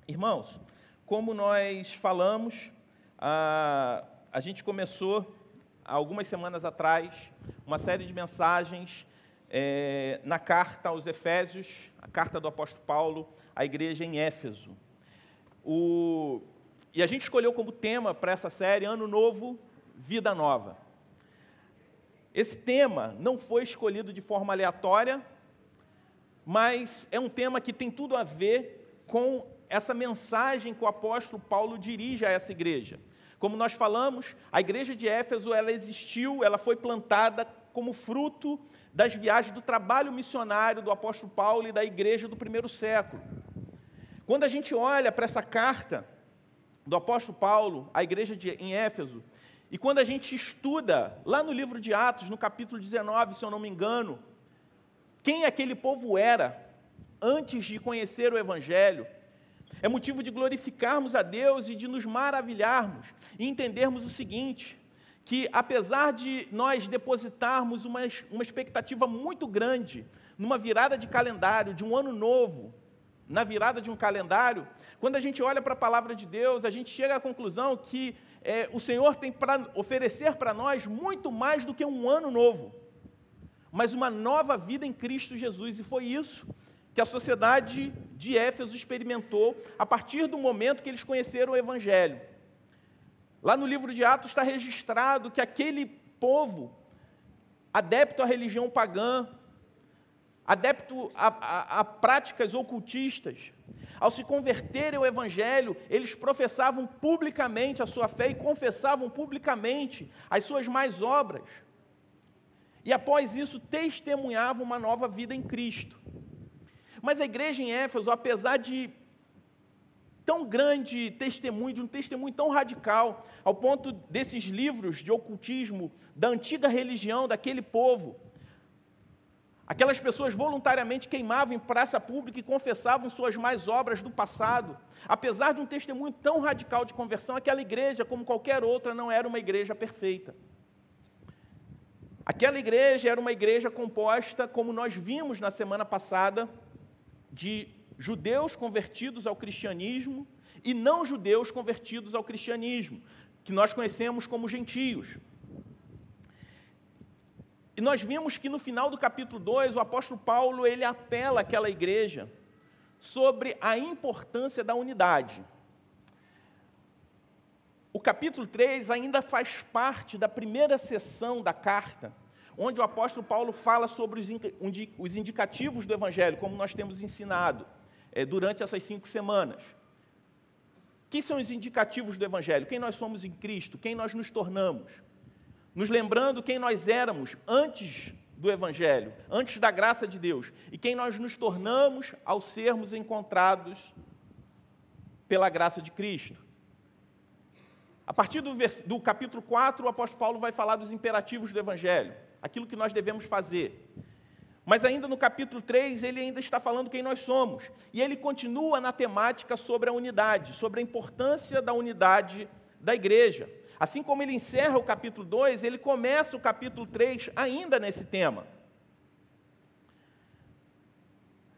Irmãos, como nós falamos, a gente começou, há algumas semanas atrás, uma série de mensagens na carta aos Efésios, a carta do apóstolo Paulo à igreja em Éfeso. E a gente escolheu como tema para essa série, Ano Novo, Vida Nova. Esse tema não foi escolhido de forma aleatória, mas é um tema que tem tudo a ver com essa mensagem que o apóstolo Paulo dirige a essa igreja. Como nós falamos, a igreja de Éfeso, ela existiu, ela foi plantada como fruto das viagens do trabalho missionário do apóstolo Paulo e da igreja do primeiro século. Quando a gente olha para essa carta do apóstolo Paulo à igreja em Éfeso, e quando a gente estuda lá no livro de Atos, no capítulo 19, se eu não me engano, quem aquele povo era antes de conhecer o Evangelho, é motivo de glorificarmos a Deus e de nos maravilharmos e entendermos o seguinte, que apesar de nós depositarmos uma expectativa muito grande numa virada de calendário, de um ano novo, na virada de um calendário, quando a gente olha para a palavra de Deus, a gente chega à conclusão que o Senhor tem para oferecer para nós muito mais do que um ano novo, mas uma nova vida em Cristo Jesus, e foi isso que a sociedade de Éfeso experimentou a partir do momento que eles conheceram o Evangelho. Lá no livro de Atos está registrado que aquele povo, adepto à religião pagã, adepto a práticas ocultistas, ao se converterem ao Evangelho, eles professavam publicamente a sua fé e confessavam publicamente as suas más obras. E após isso, testemunhavam uma nova vida em Cristo. Mas a igreja em Éfeso, apesar de tão grande testemunho, de um testemunho tão radical, ao ponto desses livros de ocultismo, da antiga religião daquele povo, aquelas pessoas voluntariamente queimavam em praça pública e confessavam suas más obras do passado. Apesar de um testemunho tão radical de conversão, aquela igreja, como qualquer outra, não era uma igreja perfeita. Aquela igreja era uma igreja composta, como nós vimos na semana passada, de judeus convertidos ao cristianismo e não judeus convertidos ao cristianismo, que nós conhecemos como gentios. E nós vimos que no final do capítulo 2, o apóstolo Paulo, ele apela àquela igreja sobre a importância da unidade. O capítulo 3 ainda faz parte da primeira sessão da carta, onde o apóstolo Paulo fala sobre os indicativos do Evangelho, como nós temos ensinado durante essas 5 semanas. O que são os indicativos do Evangelho? Quem nós somos em Cristo, quem nós nos tornamos. Nos lembrando quem nós éramos antes do Evangelho, antes da graça de Deus, e quem nós nos tornamos ao sermos encontrados pela graça de Cristo. A partir do capítulo 4, o apóstolo Paulo vai falar dos imperativos do Evangelho, aquilo que nós devemos fazer. Mas ainda no capítulo 3, ele ainda está falando quem nós somos. E ele continua na temática sobre a unidade, sobre a importância da unidade da igreja. Assim como ele encerra o capítulo 2, ele começa o capítulo 3 ainda nesse tema.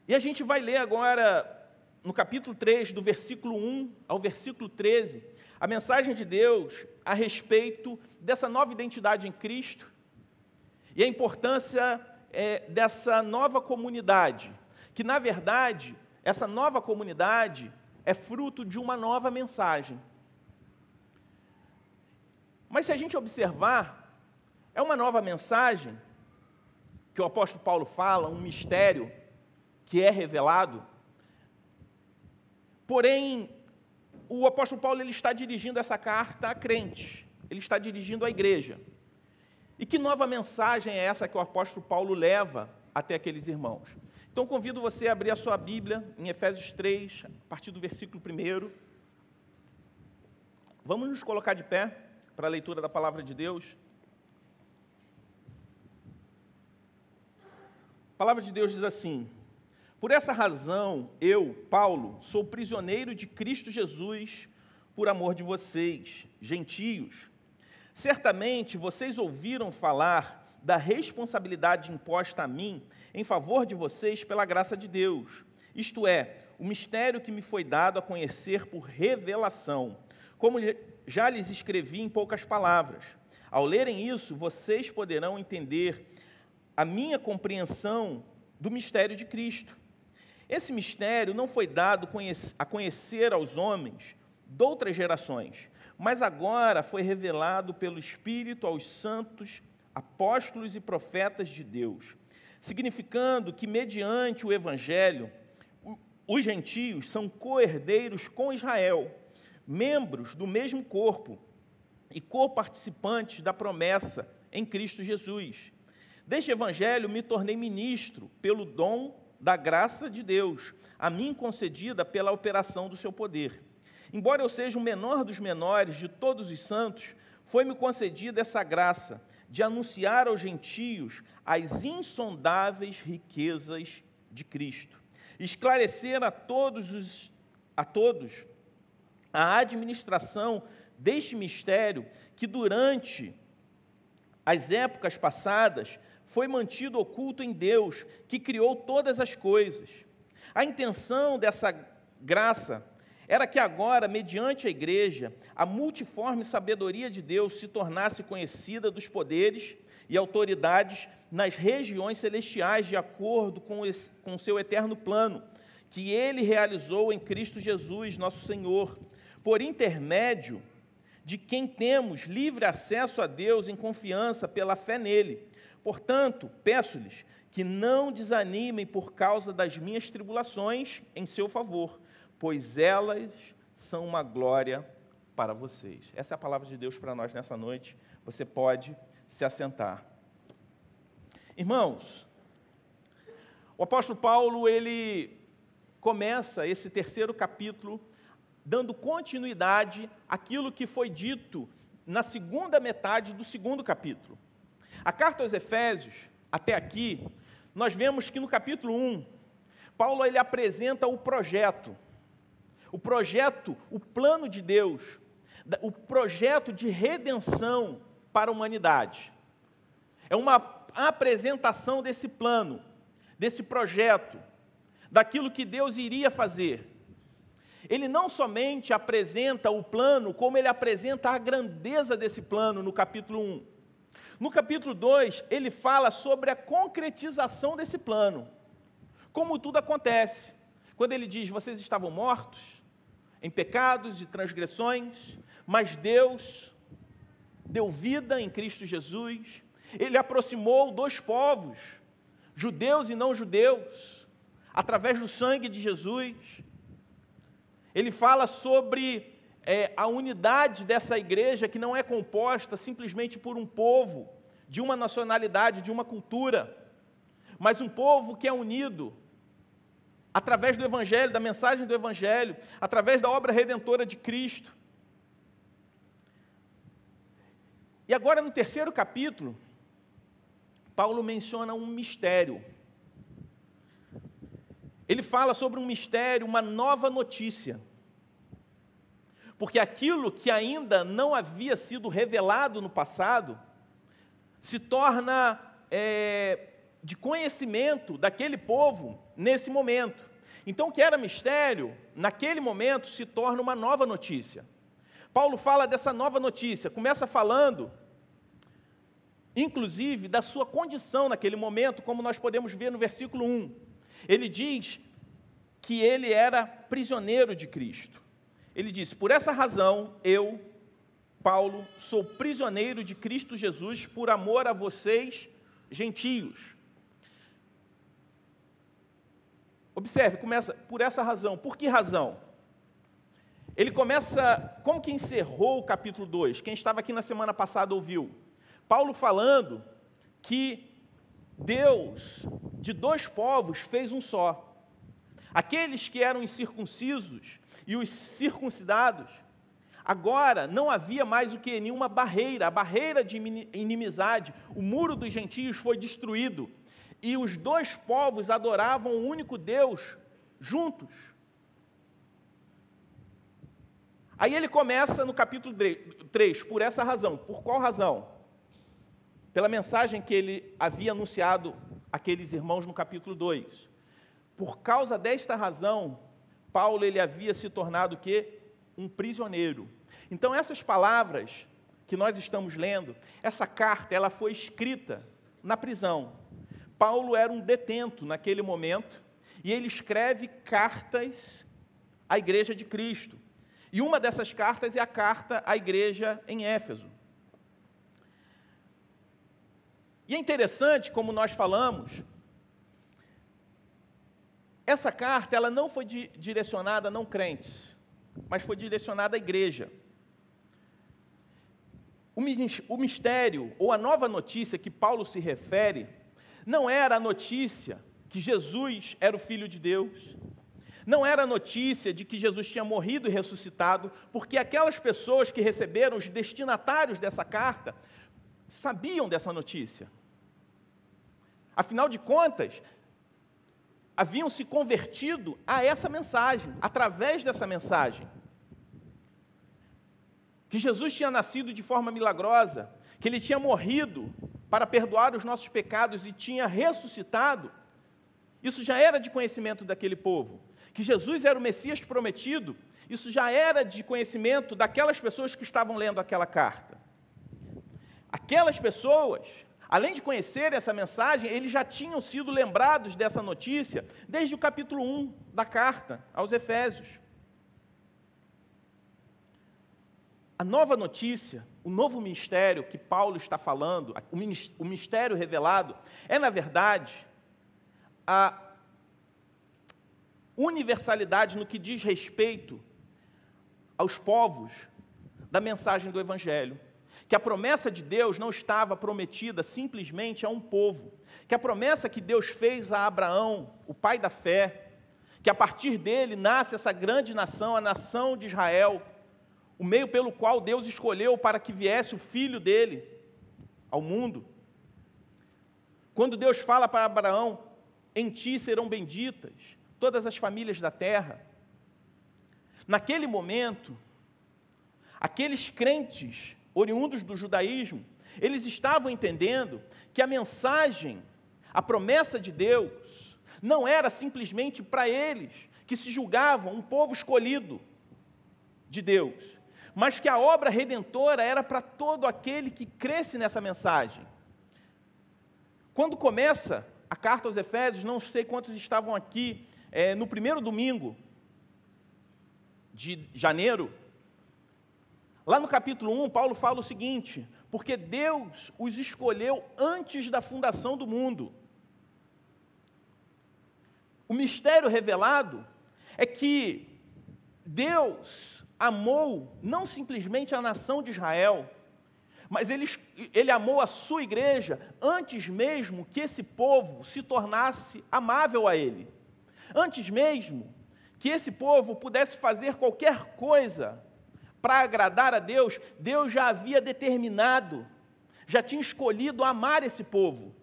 E a gente vai ler agora, no capítulo 3, do versículo 1 ao versículo 13, a mensagem de Deus a respeito dessa nova identidade em Cristo e a importância dessa nova comunidade, que, na verdade, essa nova comunidade é fruto de uma nova mensagem. Mas se a gente observar, é uma nova mensagem que o apóstolo Paulo fala, um mistério que é revelado. Porém, o apóstolo Paulo ele está dirigindo essa carta a crentes, ele está dirigindo a igreja. E que nova mensagem é essa que o apóstolo Paulo leva até aqueles irmãos? Então, convido você a abrir a sua Bíblia em Efésios 3, a partir do versículo 1. Vamos nos colocar de pé para a leitura da palavra de Deus. A palavra de Deus diz assim: por essa razão, eu, Paulo, sou prisioneiro de Cristo Jesus por amor de vocês, gentios. Certamente vocês ouviram falar da responsabilidade imposta a mim em favor de vocês pela graça de Deus, isto é, o mistério que me foi dado a conhecer por revelação, como já lhes escrevi em poucas palavras. Ao lerem isso, vocês poderão entender a minha compreensão do mistério de Cristo. Esse mistério não foi dado a conhecer aos homens de outras gerações, mas agora foi revelado pelo Espírito aos santos, apóstolos e profetas de Deus, significando que, mediante o Evangelho, os gentios são co-herdeiros com Israel, membros do mesmo corpo e co-participantes da promessa em Cristo Jesus. Deste Evangelho me tornei ministro pelo dom da graça de Deus, a mim concedida pela operação do seu poder. Embora eu seja o menor dos menores de todos os santos, foi-me concedida essa graça de anunciar aos gentios as insondáveis riquezas de Cristo, esclarecer a todos a administração deste mistério que durante as épocas passadas foi mantido oculto em Deus, que criou todas as coisas. A intenção dessa graça era que agora, mediante a igreja, a multiforme sabedoria de Deus se tornasse conhecida dos poderes e autoridades nas regiões celestiais, de acordo com o seu eterno plano, que Ele realizou em Cristo Jesus, nosso Senhor, por intermédio de quem temos livre acesso a Deus em confiança pela fé nele. Portanto, peço-lhes que não desanimem por causa das minhas tribulações em seu favor, pois elas são uma glória para vocês. Essa é a palavra de Deus para nós nessa noite. Você pode se assentar. Irmãos, o apóstolo Paulo, ele começa esse terceiro capítulo dando continuidade àquilo que foi dito na segunda metade do segundo capítulo. A carta aos Efésios, até aqui, nós vemos que no capítulo 1, Paulo ele apresenta o projeto, o plano de Deus, o projeto de redenção para a humanidade. É uma apresentação desse plano, desse projeto, daquilo que Deus iria fazer. Ele não somente apresenta o plano, como ele apresenta a grandeza desse plano no capítulo 1. No capítulo 2, ele fala sobre a concretização desse plano. Como tudo acontece. Quando ele diz, vocês estavam mortos em pecados e transgressões, mas Deus deu vida em Cristo Jesus. Ele aproximou dois povos, judeus e não judeus, através do sangue de Jesus. Ele fala sobre a unidade dessa igreja, que não é composta simplesmente por um povo, de uma nacionalidade, de uma cultura, mas um povo que é unido através do Evangelho, da mensagem do Evangelho, através da obra redentora de Cristo. E agora, no terceiro capítulo, Paulo menciona um mistério. Ele fala sobre um mistério, uma nova notícia. Porque aquilo que ainda não havia sido revelado no passado, se torna de conhecimento daquele povo nesse momento. Então, o que era mistério, naquele momento, se torna uma nova notícia. Paulo fala dessa nova notícia, começa falando, inclusive, da sua condição naquele momento, como nós podemos ver no versículo 1. Ele diz que ele era prisioneiro de Cristo. Ele diz, por essa razão, eu, Paulo, sou prisioneiro de Cristo Jesus por amor a vocês, gentios. Observe, começa, por essa razão. Por que razão? Ele começa, como que encerrou o capítulo 2? Quem estava aqui na semana passada ouviu. Paulo falando que Deus, de dois povos, fez um só. Aqueles que eram incircuncisos e os circuncidados, agora não havia mais o que? Nenhuma barreira, a barreira de inimizade, o muro dos gentios foi destruído, e os dois povos adoravam o único Deus juntos. Aí ele começa no capítulo 3, por essa razão. Por qual razão? Pela mensagem que ele havia anunciado àqueles irmãos no capítulo 2. Por causa desta razão, Paulo ele havia se tornado o quê? Um prisioneiro. Então essas palavras que nós estamos lendo, essa carta, ela foi escrita na prisão. Paulo era um detento naquele momento, e ele escreve cartas à igreja de Cristo. E uma dessas cartas é a carta à igreja em Éfeso. E é interessante, como nós falamos, essa carta ela não foi direcionada a não crentes, mas foi direcionada à igreja. O mistério, ou a nova notícia que Paulo se refere, não era a notícia que Jesus era o Filho de Deus, não era a notícia de que Jesus tinha morrido e ressuscitado, porque aquelas pessoas que receberam, os destinatários dessa carta, sabiam dessa notícia. Afinal de contas, haviam se convertido a essa mensagem, através dessa mensagem. Que Jesus tinha nascido de forma milagrosa, que Ele tinha morrido para perdoar os nossos pecados e tinha ressuscitado, isso já era de conhecimento daquele povo. Que Jesus era o Messias prometido, isso já era de conhecimento daquelas pessoas que estavam lendo aquela carta. Aquelas pessoas, além de conhecerem essa mensagem, eles já tinham sido lembrados dessa notícia desde o capítulo 1 da carta aos Efésios. A nova notícia, o novo mistério que Paulo está falando, o mistério revelado, é, na verdade, a universalidade no que diz respeito aos povos da mensagem do Evangelho. Que a promessa de Deus não estava prometida simplesmente a um povo, que a promessa que Deus fez a Abraão, o pai da fé, que a partir dele nasce essa grande nação, a nação de Israel, o meio pelo qual Deus escolheu para que viesse o filho dele ao mundo. Quando Deus fala para Abraão, em ti serão benditas todas as famílias da terra. Naquele momento, aqueles crentes oriundos do judaísmo, eles estavam entendendo que a mensagem, a promessa de Deus, não era simplesmente para eles, que se julgavam um povo escolhido de Deus, mas que a obra redentora era para todo aquele que cresce nessa mensagem. Quando começa a carta aos Efésios, não sei quantos estavam aqui, no primeiro domingo de janeiro, lá no capítulo 1, Paulo fala o seguinte: porque Deus os escolheu antes da fundação do mundo. O mistério revelado é que Deus amou não simplesmente a nação de Israel, mas ele amou a sua igreja antes mesmo que esse povo se tornasse amável a Ele. Antes mesmo que esse povo pudesse fazer qualquer coisa para agradar a Deus, Deus já havia determinado, já tinha escolhido amar esse povo.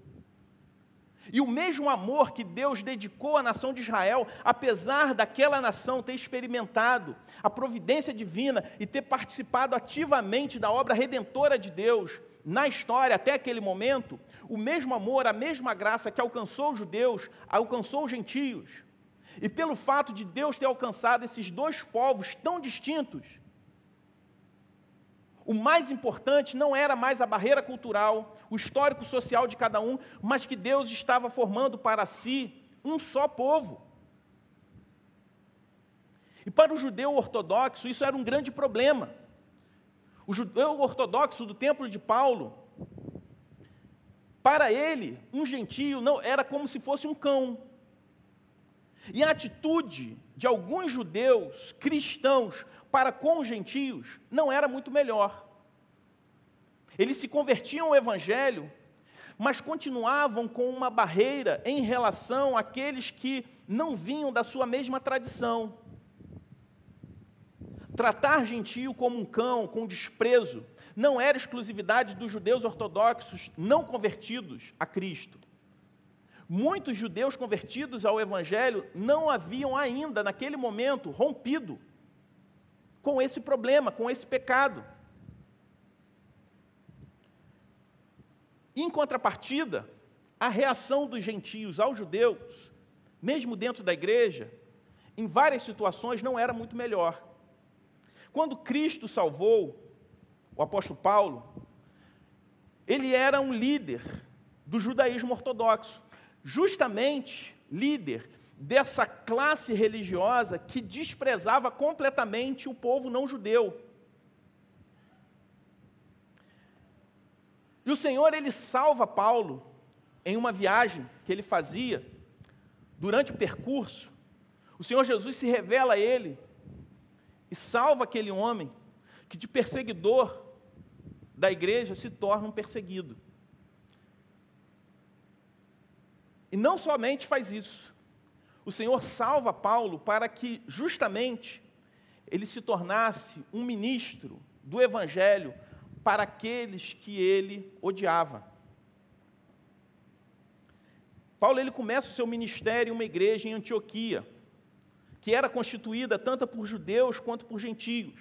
E o mesmo amor que Deus dedicou à nação de Israel, apesar daquela nação ter experimentado a providência divina e ter participado ativamente da obra redentora de Deus na história até aquele momento, o mesmo amor, a mesma graça que alcançou os judeus, alcançou os gentios. E pelo fato de Deus ter alcançado esses dois povos tão distintos, o mais importante não era mais a barreira cultural, o histórico social de cada um, mas que Deus estava formando para si um só povo. E para o judeu ortodoxo, isso era um grande problema. O judeu ortodoxo do templo de Paulo, para ele, um gentio não era como se fosse um cão. E a atitude de alguns judeus cristãos para com os gentios não era muito melhor. Eles se convertiam ao Evangelho, mas continuavam com uma barreira em relação àqueles que não vinham da sua mesma tradição. Tratar gentio como um cão, com desprezo, não era exclusividade dos judeus ortodoxos não convertidos a Cristo. Muitos judeus convertidos ao Evangelho não haviam ainda, naquele momento, rompido com esse problema, com esse pecado. Em contrapartida, a reação dos gentios aos judeus, mesmo dentro da igreja, em várias situações, não era muito melhor. Quando Cristo salvou o apóstolo Paulo, ele era um líder do judaísmo ortodoxo, justamente líder dessa classe religiosa que desprezava completamente o povo não judeu. E o Senhor, ele salva Paulo em uma viagem que ele fazia. Durante o percurso, o Senhor Jesus se revela a ele e salva aquele homem que de perseguidor da igreja se torna um perseguido. E não somente faz isso, o Senhor salva Paulo para que justamente ele se tornasse um ministro do Evangelho para aqueles que ele odiava. Paulo, ele começa o seu ministério em uma igreja em Antioquia, que era constituída tanto por judeus quanto por gentios.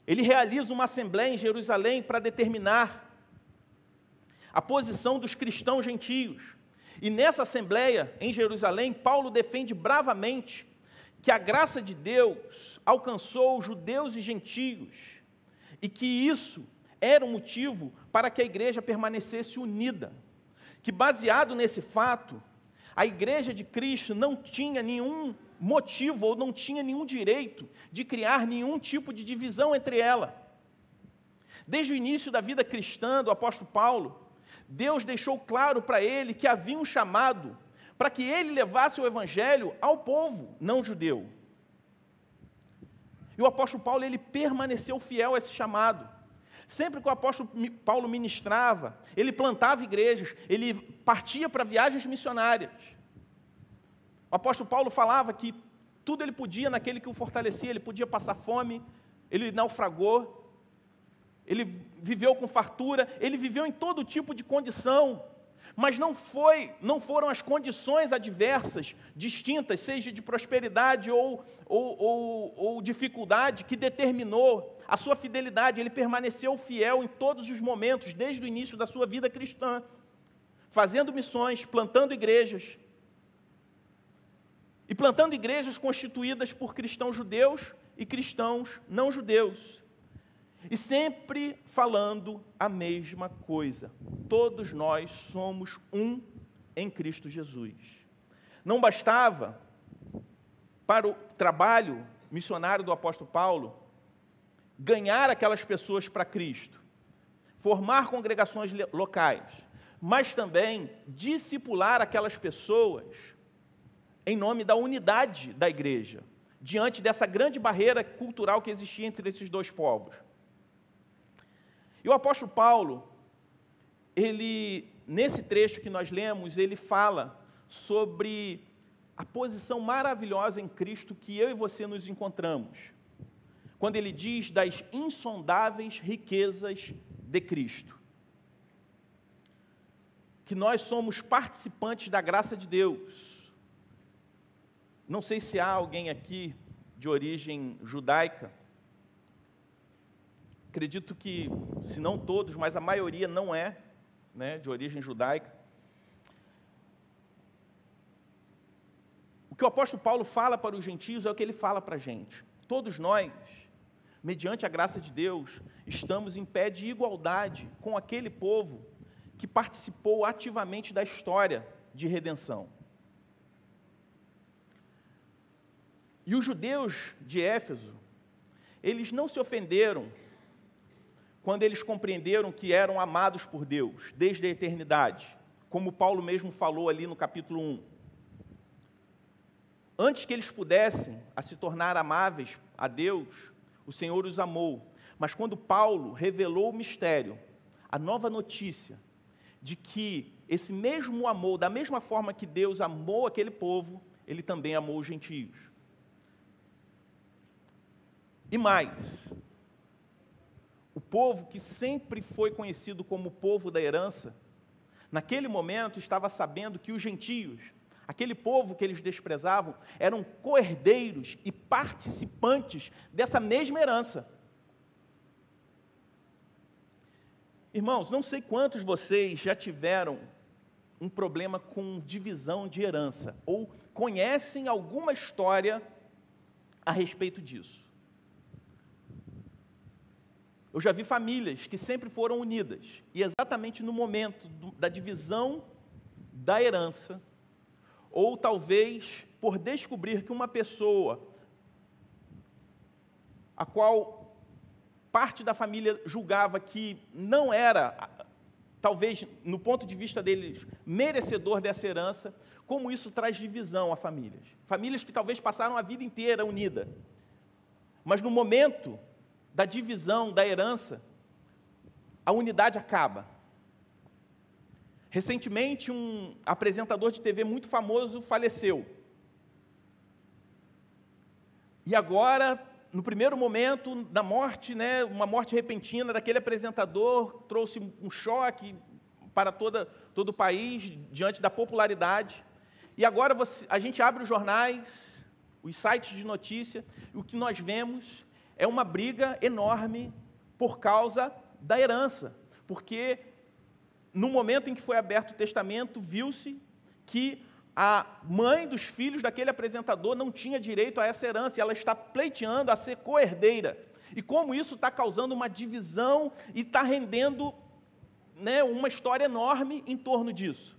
Ele realiza uma assembleia em Jerusalém para determinar a posição dos cristãos gentios. E nessa assembleia em Jerusalém, Paulo defende bravamente que a graça de Deus alcançou judeus e gentios e que isso era um motivo para que a igreja permanecesse unida. Que baseado nesse fato, a igreja de Cristo não tinha nenhum motivo ou não tinha nenhum direito de criar nenhum tipo de divisão entre ela. Desde o início da vida cristã do apóstolo Paulo, Deus deixou claro para ele que havia um chamado para que ele levasse o evangelho ao povo não judeu. E o apóstolo Paulo, ele permaneceu fiel a esse chamado. Sempre que o apóstolo Paulo ministrava, ele plantava igrejas, ele partia para viagens missionárias. O apóstolo Paulo falava que tudo ele podia naquele que o fortalecia, ele podia passar fome, ele naufragou, ele viveu com fartura, ele viveu em todo tipo de condição, mas não foram as condições adversas, distintas, seja de prosperidade ou dificuldade, que determinou a sua fidelidade. Ele permaneceu fiel em todos os momentos, desde o início da sua vida cristã, fazendo missões, plantando igrejas, e plantando igrejas constituídas por cristãos judeus e cristãos não judeus. E sempre falando a mesma coisa. Todos nós somos um em Cristo Jesus. Não bastava para o trabalho missionário do apóstolo Paulo ganhar aquelas pessoas para Cristo, formar congregações locais, mas também discipular aquelas pessoas em nome da unidade da igreja, diante dessa grande barreira cultural que existia entre esses dois povos. E o apóstolo Paulo, nesse trecho que nós lemos, ele fala sobre a posição maravilhosa em Cristo que eu e você nos encontramos, quando ele diz das insondáveis riquezas de Cristo, que nós somos participantes da graça de Deus. Não sei se há alguém aqui de origem judaica. Acredito que, se não todos, mas a maioria não é, de origem judaica. O que o apóstolo Paulo fala para os gentios é o que ele fala para a gente. Todos nós, mediante a graça de Deus, estamos em pé de igualdade com aquele povo que participou ativamente da história de redenção. E os judeus de Éfeso, eles não se ofenderam quando eles compreenderam que eram amados por Deus, desde a eternidade, como Paulo mesmo falou ali no capítulo 1. Antes que eles pudessem se tornar amáveis a Deus, o Senhor os amou. Mas quando Paulo revelou o mistério, a nova notícia de que esse mesmo amor, da mesma forma que Deus amou aquele povo, ele também amou os gentios. E mais, o povo que sempre foi conhecido como o povo da herança, naquele momento estava sabendo que os gentios, aquele povo que eles desprezavam, eram co-herdeiros e participantes dessa mesma herança. Irmãos, não sei quantos vocês já tiveram um problema com divisão de herança, ou conhecem alguma história a respeito disso. Eu já vi famílias que sempre foram unidas, e exatamente no momento da divisão da herança, ou talvez por descobrir que uma pessoa, a qual parte da família julgava que não era, talvez, no ponto de vista deles, merecedor dessa herança, como isso traz divisão a famílias. Famílias que talvez passaram a vida inteira unida, mas no momento da divisão da herança, a unidade acaba. Recentemente, um apresentador de TV muito famoso faleceu. E agora, no primeiro momento da morte, uma morte repentina daquele apresentador, trouxe um choque para todo o país, diante da popularidade. E agora a gente abre os jornais, os sites de notícia, e o que nós vemos é uma briga enorme por causa da herança. Porque no momento em que foi aberto o testamento, viu-se que a mãe dos filhos daquele apresentador não tinha direito a essa herança, e ela está pleiteando a ser co-herdeira. E como isso está causando uma divisão e está rendendo uma história enorme em torno disso.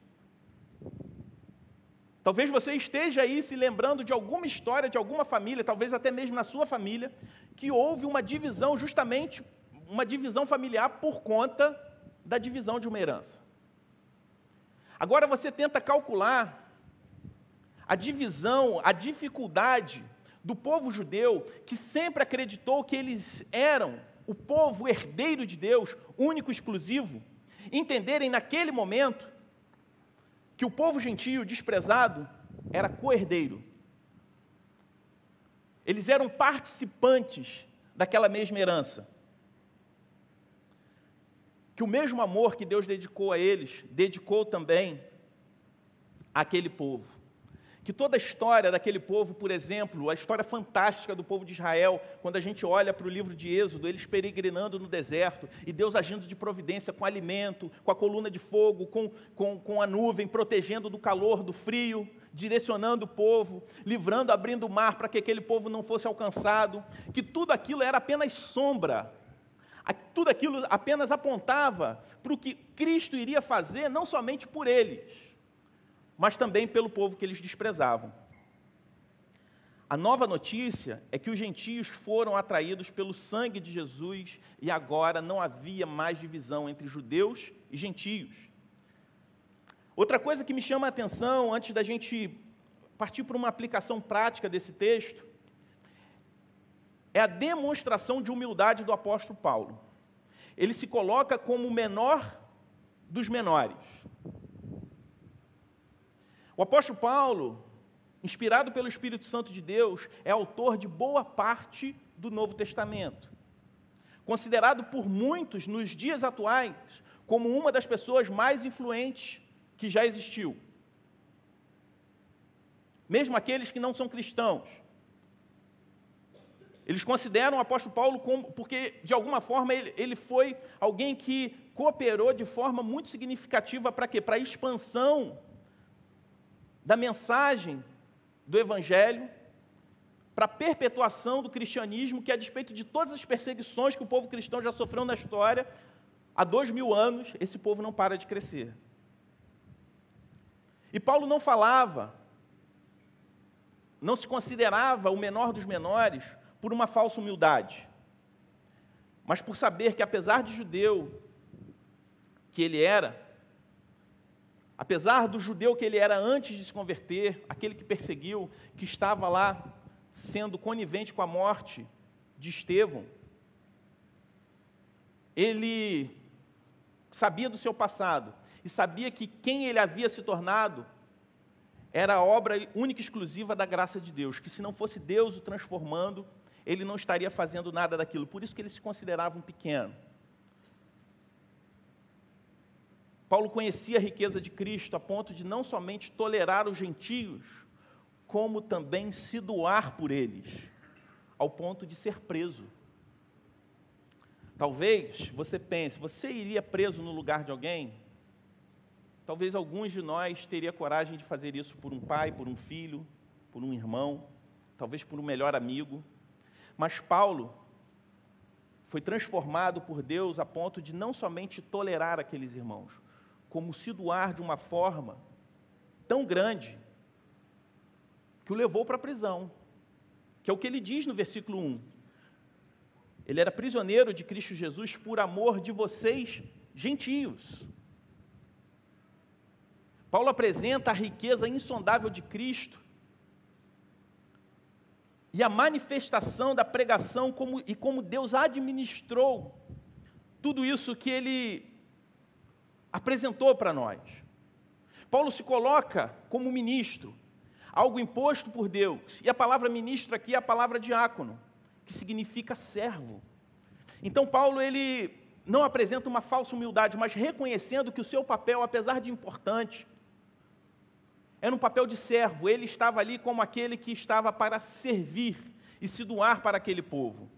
Talvez você esteja aí se lembrando de alguma história, de alguma família, talvez até mesmo na sua família, que houve uma divisão, justamente uma divisão familiar por conta da divisão de uma herança. Agora você tenta calcular a divisão, a dificuldade do povo judeu, que sempre acreditou que eles eram o povo herdeiro de Deus, único e exclusivo, entenderem naquele momento que o povo gentio desprezado era co-herdeiro. Eles eram participantes daquela mesma herança. Que o mesmo amor que Deus dedicou a eles, dedicou também àquele povo. Que toda a história daquele povo, por exemplo, a história fantástica do povo de Israel, quando a gente olha para o livro de Êxodo, eles peregrinando no deserto, e Deus agindo de providência com alimento, com a coluna de fogo, com a nuvem, protegendo do calor, do frio, direcionando o povo, livrando, abrindo o mar para que aquele povo não fosse alcançado, que tudo aquilo era apenas sombra, tudo aquilo apenas apontava para o que Cristo iria fazer, não somente por eles, mas também pelo povo que eles desprezavam. A nova notícia é que os gentios foram atraídos pelo sangue de Jesus e agora não havia mais divisão entre judeus e gentios. Outra coisa que me chama a atenção, antes da gente partir para uma aplicação prática desse texto, é a demonstração de humildade do apóstolo Paulo. Ele se coloca como o menor dos menores. O apóstolo Paulo, inspirado pelo Espírito Santo de Deus, é autor de boa parte do Novo Testamento. Considerado por muitos, nos dias atuais, como uma das pessoas mais influentes que já existiu. Mesmo aqueles que não são cristãos. Eles consideram o apóstolo Paulo porque, de alguma forma, ele foi alguém que cooperou de forma muito significativa para quê? Para a expansão da mensagem do Evangelho, para a perpetuação do cristianismo, que a despeito de todas as perseguições que o povo cristão já sofreu na história, há 2000 anos, esse povo não para de crescer. E Paulo não falava, não se considerava o menor dos menores por uma falsa humildade, mas por saber que, apesar de judeu que ele era, apesar do judeu que ele era antes de se converter, aquele que perseguiu, que estava lá sendo conivente com a morte de Estevão, ele sabia do seu passado e sabia que quem ele havia se tornado era a obra única e exclusiva da graça de Deus, que se não fosse Deus o transformando, ele não estaria fazendo nada daquilo. Por isso que ele se considerava um pequeno. Paulo conhecia a riqueza de Cristo a ponto de não somente tolerar os gentios, como também se doar por eles, ao ponto de ser preso. Talvez você pense, você iria preso no lugar de alguém? talvez alguns de nós teria coragem de fazer isso por um pai, por um filho, por um irmão, talvez por um melhor amigo. Mas Paulo foi transformado por Deus a ponto de não somente tolerar aqueles irmãos, como se doar de uma forma tão grande que o levou para a prisão, que é o que ele diz no versículo 1. Ele era prisioneiro de Cristo Jesus por amor de vocês, gentios. Paulo apresenta a riqueza insondável de Cristo e a manifestação da pregação como Deus administrou tudo isso que ele apresentou para nós. Paulo se coloca como ministro, algo imposto por Deus, e a palavra ministro aqui é a palavra diácono, que significa servo. Então Paulo, ele não apresenta uma falsa humildade, mas reconhecendo que o seu papel, apesar de importante, era um papel de servo. Ele estava ali como aquele que estava para servir e se doar para aquele povo.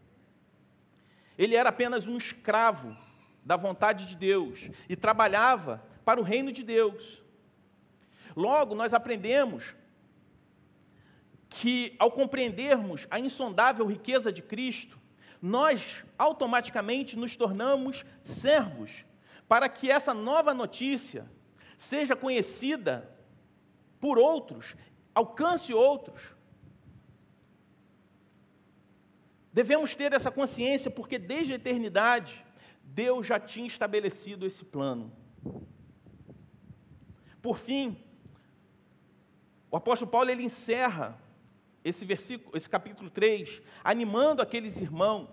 Ele era apenas um escravo da vontade de Deus e trabalhava para o reino de Deus. Logo, nós aprendemos que, ao compreendermos a insondável riqueza de Cristo, nós automaticamente nos tornamos servos, para que essa nova notícia seja conhecida por outros, alcance outros. Devemos ter essa consciência, porque desde a eternidade, Deus já tinha estabelecido esse plano. Por fim, o apóstolo Paulo, ele encerra esse capítulo 3, animando aqueles irmãos,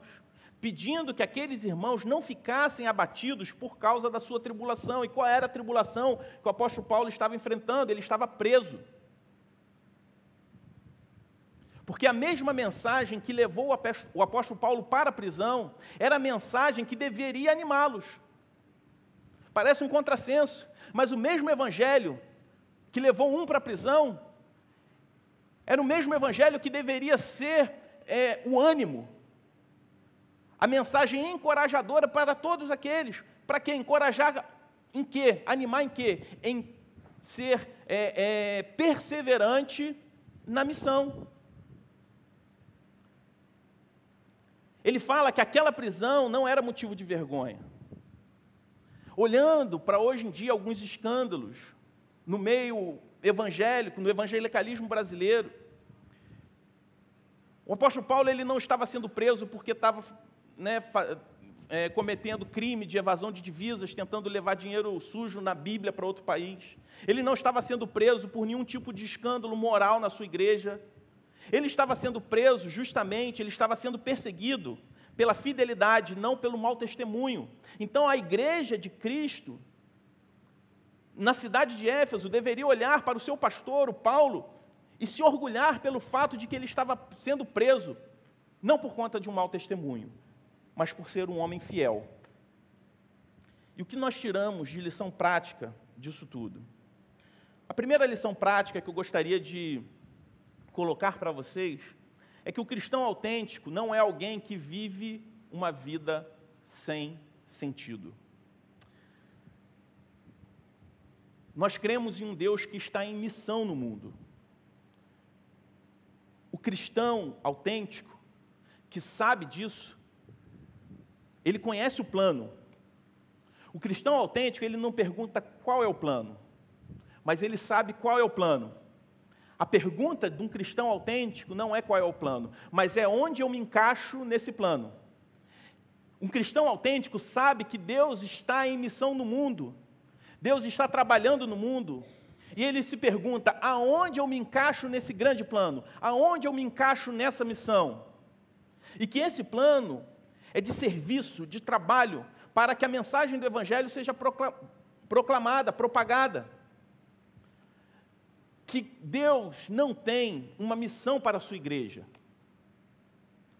pedindo que aqueles irmãos não ficassem abatidos por causa da sua tribulação. E qual era a tribulação que o apóstolo Paulo estava enfrentando? Ele estava preso. Porque a mesma mensagem que levou o apóstolo Paulo para a prisão, era a mensagem que deveria animá-los. Parece um contrassenso, mas o mesmo evangelho que levou um para a prisão, era o mesmo evangelho que deveria ser o ânimo, a mensagem encorajadora para todos aqueles. Para quê? Encorajar em quê? Animar em quê? Em ser perseverante na missão. Ele fala que aquela prisão não era motivo de vergonha. Olhando para hoje em dia alguns escândalos no meio evangélico, no evangelicalismo brasileiro, o apóstolo Paulo, ele não estava sendo preso porque estava cometendo crime de evasão de divisas, tentando levar dinheiro sujo na Bíblia para outro país. Ele não estava sendo preso por nenhum tipo de escândalo moral na sua igreja. Ele estava sendo preso justamente, ele estava sendo perseguido pela fidelidade, não pelo mau testemunho. Então a igreja de Cristo, na cidade de Éfeso, deveria olhar para o seu pastor, o Paulo, e se orgulhar pelo fato de que ele estava sendo preso, não por conta de um mau testemunho, mas por ser um homem fiel. E o que nós tiramos de lição prática disso tudo? A primeira lição prática que eu gostaria de colocar para vocês é que o cristão autêntico não é alguém que vive uma vida sem sentido. Nós cremos em um Deus que está em missão no mundo. O cristão autêntico, que sabe disso, ele conhece o plano. O cristão autêntico, ele não pergunta qual é o plano, mas ele sabe qual é o plano. A pergunta de um cristão autêntico não é qual é o plano, mas é onde eu me encaixo nesse plano. Um cristão autêntico sabe que Deus está em missão no mundo, Deus está trabalhando no mundo, e ele se pergunta, aonde eu me encaixo nesse grande plano? Aonde eu me encaixo nessa missão? E que esse plano é de serviço, de trabalho, para que a mensagem do Evangelho seja proclamada, propagada. Que Deus não tem uma missão para a sua igreja.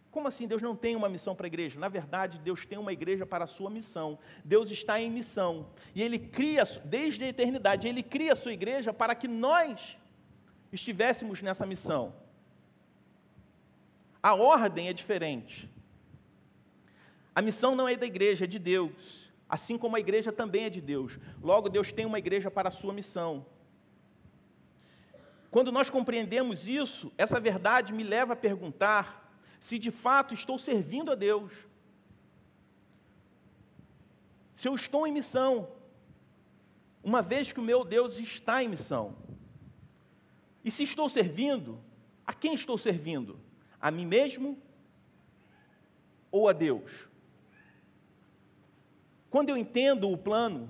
Como assim Deus não tem uma missão para a igreja? Na verdade, Deus tem uma igreja para a sua missão. Deus está em missão. E Ele cria, desde a eternidade, Ele cria a sua igreja para que nós estivéssemos nessa missão. A ordem é diferente. A missão não é da igreja, é de Deus. assim como a igreja também é de Deus. Logo, Deus tem uma igreja para a sua missão. Quando nós compreendemos isso, essa verdade me leva a perguntar se de fato estou servindo a Deus. Se eu estou em missão, uma vez que o meu Deus está em missão. E se estou servindo, a quem estou servindo? A mim mesmo ou a Deus? Quando eu entendo o plano,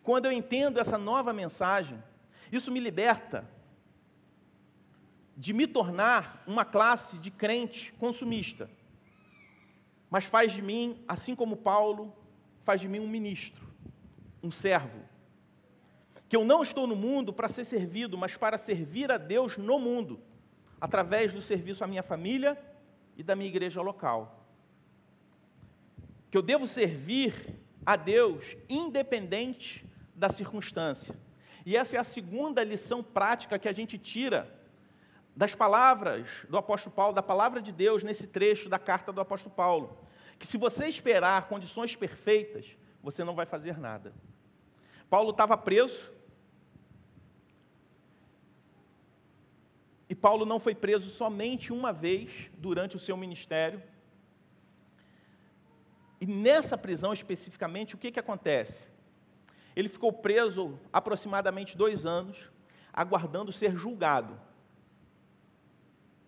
quando eu entendo essa nova mensagem, isso me liberta de me tornar uma classe de crente consumista, mas faz de mim, assim como Paulo, faz de mim um ministro, um servo, que eu não estou no mundo para ser servido, mas para servir a Deus no mundo, através do serviço à minha família e da minha igreja local. Que eu devo servir a Deus independente da circunstância. E essa é a segunda lição prática que a gente tira das palavras do apóstolo Paulo, da palavra de Deus nesse trecho da carta do apóstolo Paulo. Que se você esperar condições perfeitas, você não vai fazer nada. Paulo estava preso, e Paulo não foi preso somente uma vez durante o seu ministério. E nessa prisão especificamente, o que acontece? Ele ficou preso aproximadamente 2 anos, aguardando ser julgado.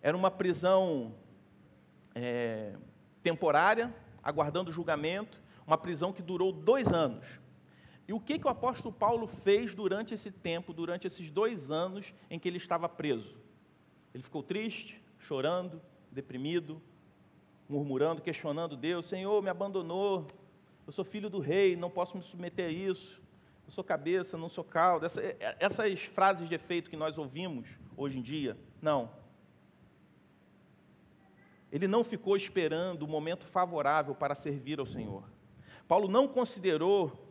Era uma prisão temporária, aguardando julgamento, uma prisão que durou 2 anos. E o que o apóstolo Paulo fez durante esse tempo, durante esses 2 anos em que ele estava preso? Ele ficou triste, chorando, deprimido, murmurando, questionando Deus: Senhor, me abandonou, eu sou filho do rei, não posso me submeter a isso, eu sou cabeça, não sou cauda. Essas frases de efeito que nós ouvimos hoje em dia, não. Ele não ficou esperando o momento favorável para servir ao Senhor. Paulo não considerou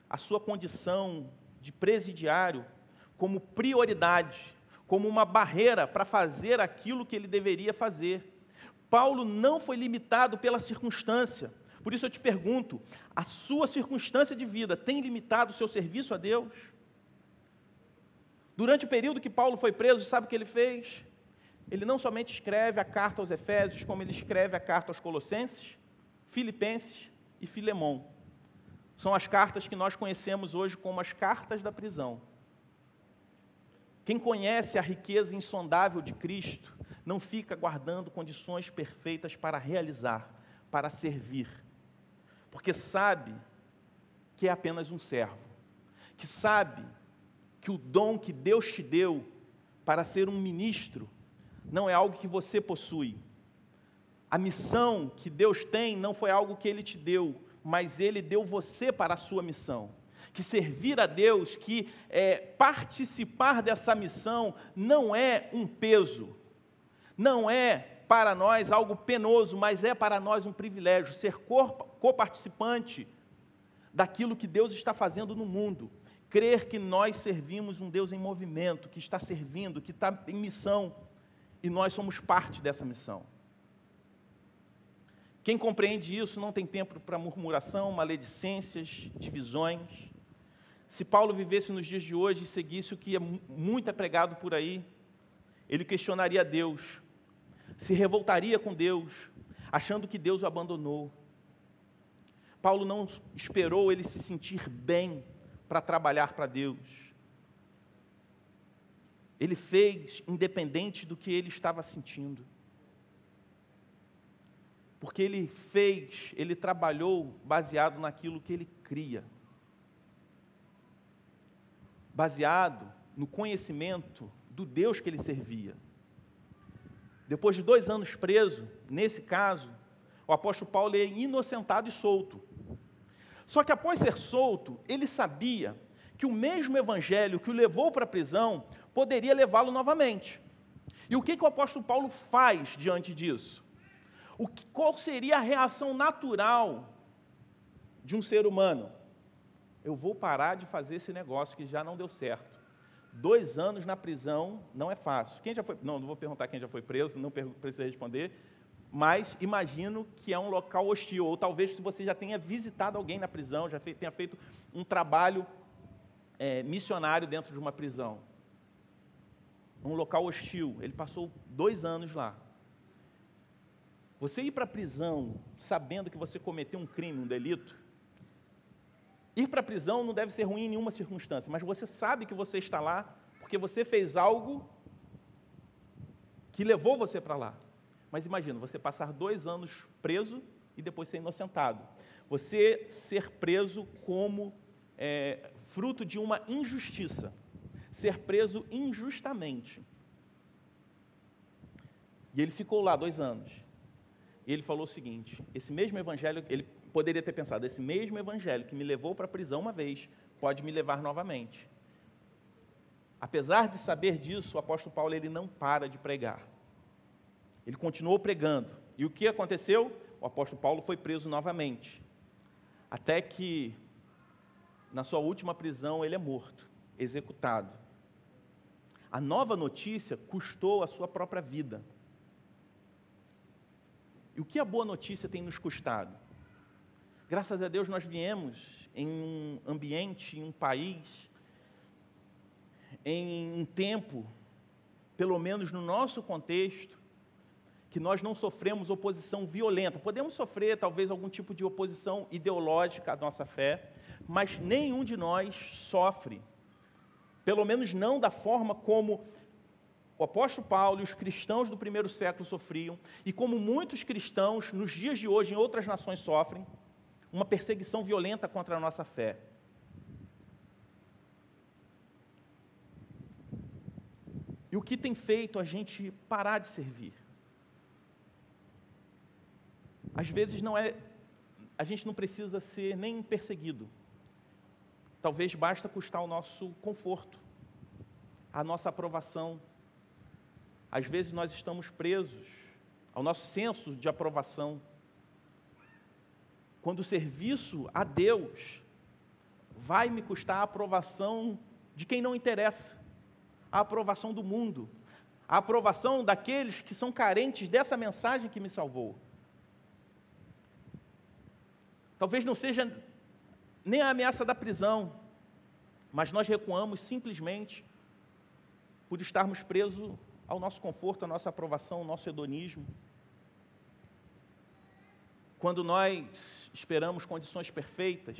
a sua condição de presidiário como prioridade, como uma barreira para fazer aquilo que ele deveria fazer. Paulo não foi limitado pela circunstância. Por isso eu te pergunto, a sua circunstância de vida tem limitado o seu serviço a Deus? Durante o período que Paulo foi preso, sabe o que ele fez? Ele não somente escreve a carta aos Efésios, como ele escreve a carta aos Colossenses, Filipenses e Filemão. São as cartas que nós conhecemos hoje como as cartas da prisão. Quem conhece a riqueza insondável de Cristo, não fica guardando condições perfeitas para realizar, para servir, porque sabe que é apenas um servo, que sabe que o dom que Deus te deu para ser um ministro não é algo que você possui. A missão que Deus tem não foi algo que Ele te deu, mas Ele deu você para a sua missão. Que servir a Deus, que participar dessa missão não é um peso, não é para nós algo penoso, mas é para nós um privilégio, ser coparticipante daquilo que Deus está fazendo no mundo, crer que nós servimos um Deus em movimento, que está servindo, que está em missão, e nós somos parte dessa missão. Quem compreende isso não tem tempo para murmuração, maledicências, divisões. Se Paulo vivesse nos dias de hoje e seguisse o que muito é pregado por aí, ele questionaria Deus, se revoltaria com Deus, achando que Deus o abandonou. Paulo não esperou ele se sentir bem para trabalhar para Deus. Ele fez independente do que ele estava sentindo. Porque ele trabalhou baseado naquilo que ele cria. Baseado no conhecimento do Deus que ele servia. Depois de 2 anos preso, nesse caso, o apóstolo Paulo é inocentado e solto. Só que após ser solto, ele sabia que o mesmo evangelho que o levou para a prisão poderia levá-lo novamente. E o que o apóstolo Paulo faz diante disso? Qual seria a reação natural de um ser humano? Eu vou parar de fazer esse negócio que já não deu certo. 2 anos na prisão não é fácil. Quem já foi? Não vou perguntar quem já foi preso, não precisa responder. mas imagino que é um local hostil, ou talvez se você já tenha visitado alguém na prisão, já tenha feito um trabalho missionário dentro de uma prisão. Um local hostil, ele passou 2 anos lá. Você ir para a prisão sabendo que você cometeu um crime, um delito, ir para a prisão não deve ser ruim em nenhuma circunstância, mas você sabe que você está lá porque você fez algo que levou você para lá. Mas imagina, você passar 2 anos preso e depois ser inocentado. Você ser preso como fruto de uma injustiça. Ser preso injustamente. E ele ficou lá 2 anos. E ele falou o seguinte, esse mesmo evangelho, ele poderia ter pensado, esse mesmo evangelho que me levou para a prisão uma vez, pode me levar novamente. Apesar de saber disso, o apóstolo Paulo ele não para de pregar. Ele continuou pregando. E o que aconteceu? O apóstolo Paulo foi preso novamente. Até que, na sua última prisão, ele é morto, executado. A nova notícia custou a sua própria vida. E o que a boa notícia tem nos custado? Graças a Deus nós viemos em um ambiente, em um país, em um tempo, pelo menos no nosso contexto, que nós não sofremos oposição violenta. Podemos sofrer, talvez, algum tipo de oposição ideológica à nossa fé, mas nenhum de nós sofre, pelo menos não da forma como o apóstolo Paulo e os cristãos do primeiro século sofriam, e como muitos cristãos, nos dias de hoje, em outras nações sofrem, uma perseguição violenta contra a nossa fé. E o que tem feito a gente parar de servir? Às vezes a gente não precisa ser nem perseguido. Talvez basta custar o nosso conforto, a nossa aprovação. Às vezes nós estamos presos ao nosso senso de aprovação. Quando o serviço a Deus vai me custar a aprovação de quem não interessa, a aprovação do mundo, a aprovação daqueles que são carentes dessa mensagem que me salvou. Talvez não seja nem a ameaça da prisão, mas nós recuamos simplesmente por estarmos presos ao nosso conforto, à nossa aprovação, ao nosso hedonismo. Quando nós esperamos condições perfeitas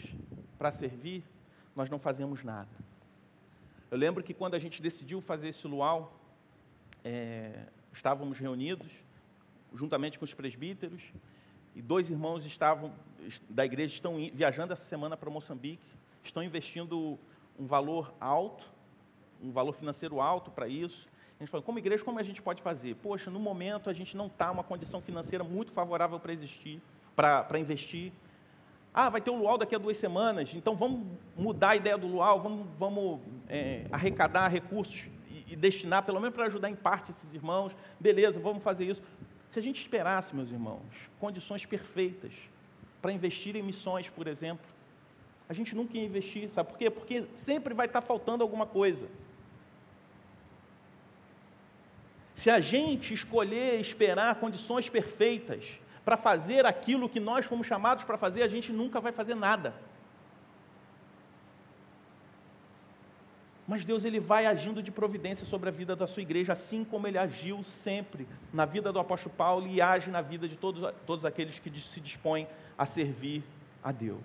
para servir, nós não fazemos nada. Eu lembro que quando a gente decidiu fazer esse luau, estávamos reunidos, juntamente com os presbíteros, e 2 irmãos da igreja estão viajando essa semana para Moçambique, estão investindo um valor alto, um valor financeiro alto para isso. A gente falou, como igreja, como a gente pode fazer? Poxa, no momento a gente não está em uma condição financeira muito favorável para investir. Vai ter o luau daqui a 2 semanas, então vamos mudar a ideia do luau, vamos arrecadar recursos e destinar, pelo menos para ajudar em parte esses irmãos. Beleza, vamos fazer isso. Se a gente esperasse, meus irmãos, condições perfeitas para investir em missões, por exemplo, a gente nunca ia investir, sabe por quê? Porque sempre vai estar faltando alguma coisa. Se a gente escolher esperar condições perfeitas para fazer aquilo que nós fomos chamados para fazer, a gente nunca vai fazer nada. Mas Deus ele vai agindo de providência sobre a vida da sua igreja, assim como Ele agiu sempre na vida do apóstolo Paulo e age na vida de todos aqueles que se dispõem a servir a Deus.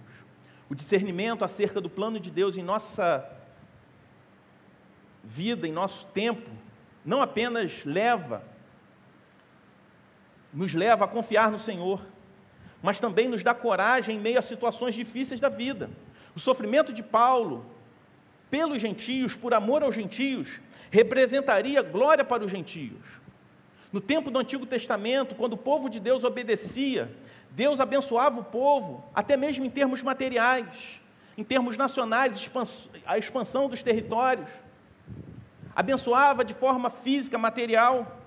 O discernimento acerca do plano de Deus em nossa vida, em nosso tempo, não apenas nos leva a confiar no Senhor, mas também nos dá coragem em meio a situações difíceis da vida. O sofrimento de Paulo pelos gentios, por amor aos gentios, representaria glória para os gentios. No tempo do Antigo Testamento, quando o povo de Deus obedecia, Deus abençoava o povo, até mesmo em termos materiais, em termos nacionais, a expansão dos territórios, abençoava de forma física, material,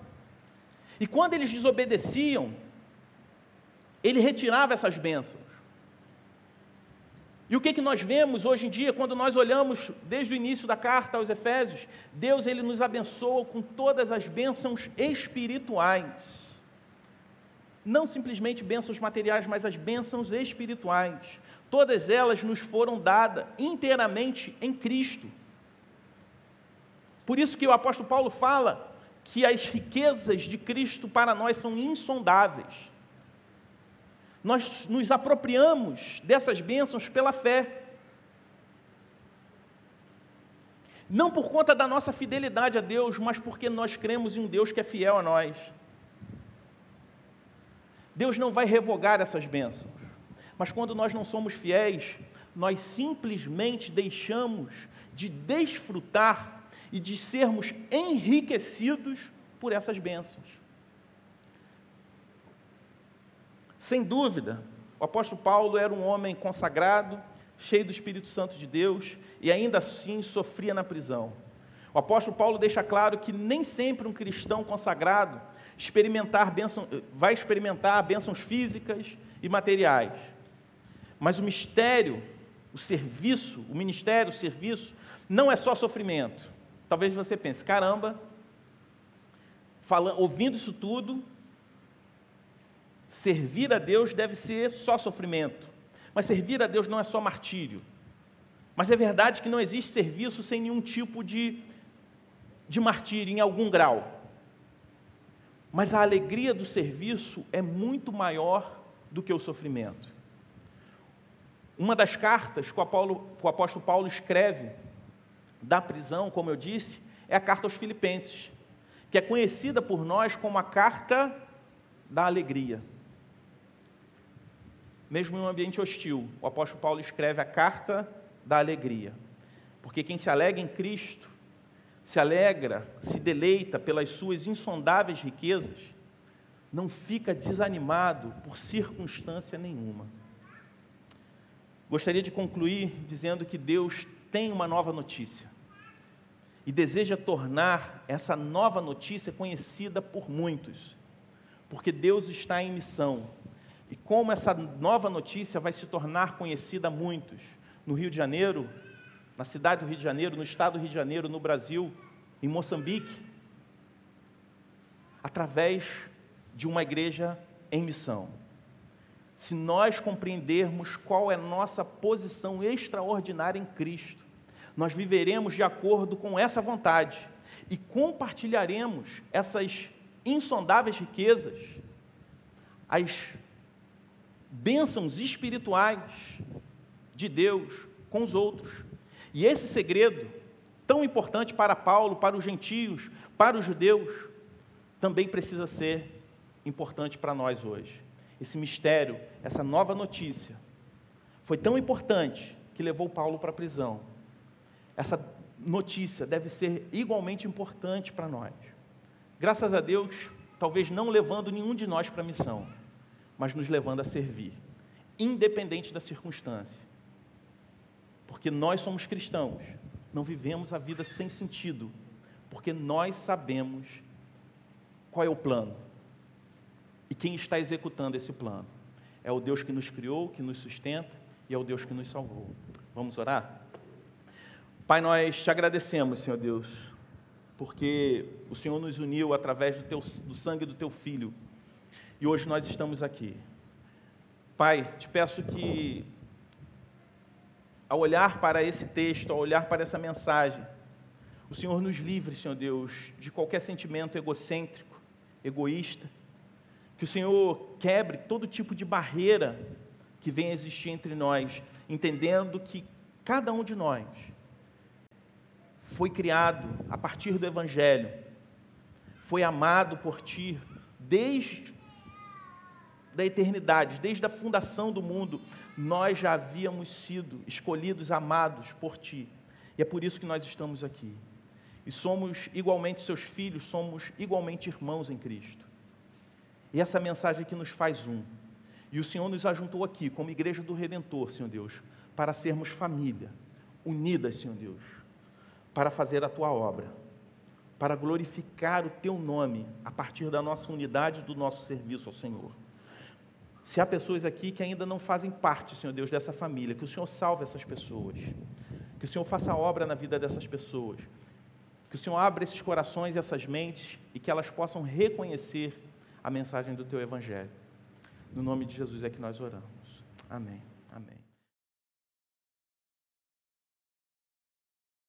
e quando eles desobedeciam, Ele retirava essas bênçãos. E o que nós vemos hoje em dia, quando nós olhamos desde o início da carta aos Efésios? Deus ele nos abençoa com todas as bênçãos espirituais. Não simplesmente bênçãos materiais, mas as bênçãos espirituais. Todas elas nos foram dadas inteiramente em Cristo. Por isso que o apóstolo Paulo fala que as riquezas de Cristo para nós são insondáveis. Nós nos apropriamos dessas bênçãos pela fé. Não por conta da nossa fidelidade a Deus, mas porque nós cremos em um Deus que é fiel a nós. Deus não vai revogar essas bênçãos. Mas quando nós não somos fiéis, nós simplesmente deixamos de desfrutar e de sermos enriquecidos por essas bênçãos. Sem dúvida, o apóstolo Paulo era um homem consagrado, cheio do Espírito Santo de Deus, e ainda assim sofria na prisão. O apóstolo Paulo deixa claro que nem sempre um cristão consagrado vai experimentar bênçãos físicas e materiais. Mas o ministério, o serviço, não é só sofrimento. Talvez você pense, caramba, ouvindo isso tudo, servir a Deus deve ser só sofrimento. Mas servir a Deus não é só martírio. Mas é verdade que não existe serviço sem nenhum tipo de martírio, em algum grau. Mas a alegria do serviço é muito maior do que o sofrimento. Uma das cartas que o apóstolo Paulo escreve da prisão, como eu disse, é a carta aos Filipenses, que é conhecida por nós como a carta da alegria. Mesmo em um ambiente hostil, o apóstolo Paulo escreve a carta da alegria, porque quem se alegra em Cristo, se alegra, se deleita pelas suas insondáveis riquezas, não fica desanimado por circunstância nenhuma. Gostaria de concluir dizendo que Deus tem uma nova notícia e deseja tornar essa nova notícia conhecida por muitos, porque Deus está em missão. E como essa nova notícia vai se tornar conhecida a muitos, no Rio de Janeiro, na cidade do Rio de Janeiro, no estado do Rio de Janeiro, no Brasil, em Moçambique, através de uma igreja em missão. Se nós compreendermos qual é a nossa posição extraordinária em Cristo, nós viveremos de acordo com essa vontade e compartilharemos essas insondáveis riquezas, as bênçãos espirituais de Deus com os outros. E esse segredo, tão importante para Paulo, para os gentios, para os judeus, também precisa ser importante para nós hoje. Esse mistério, essa nova notícia, foi tão importante que levou Paulo para a prisão. Essa notícia deve ser igualmente importante para nós. Graças a Deus, talvez não levando nenhum de nós para a missão, mas nos levando a servir, independente da circunstância. Porque nós somos cristãos, não vivemos a vida sem sentido, porque nós sabemos qual é o plano e quem está executando esse plano. É o Deus que nos criou, que nos sustenta e é o Deus que nos salvou. Vamos orar? Pai, nós te agradecemos, Senhor Deus, porque o Senhor nos uniu através do sangue do Teu Filho e hoje nós estamos aqui. Pai, te peço que, ao olhar para esse texto, ao olhar para essa mensagem, o Senhor nos livre, Senhor Deus, de qualquer sentimento egocêntrico, egoísta, que o Senhor quebre todo tipo de barreira que venha a existir entre nós, entendendo que cada um de nós foi criado a partir do Evangelho, foi amado por Ti desde da eternidade, desde a fundação do mundo, nós já havíamos sido escolhidos, amados por Ti. E é por isso que nós estamos aqui. E somos igualmente Seus filhos, somos igualmente irmãos em Cristo. E essa mensagem que nos faz um. E o Senhor nos ajuntou aqui, como Igreja do Redentor, Senhor Deus, para sermos família, unidas, Senhor Deus, para fazer a Tua obra, para glorificar o Teu nome, a partir da nossa unidade e do nosso serviço ao Senhor. Se há pessoas aqui que ainda não fazem parte, Senhor Deus, dessa família, que o Senhor salve essas pessoas, que o Senhor faça a obra na vida dessas pessoas, que o Senhor abra esses corações e essas mentes e que elas possam reconhecer a mensagem do Teu Evangelho. No nome de Jesus é que nós oramos. Amém. Amém.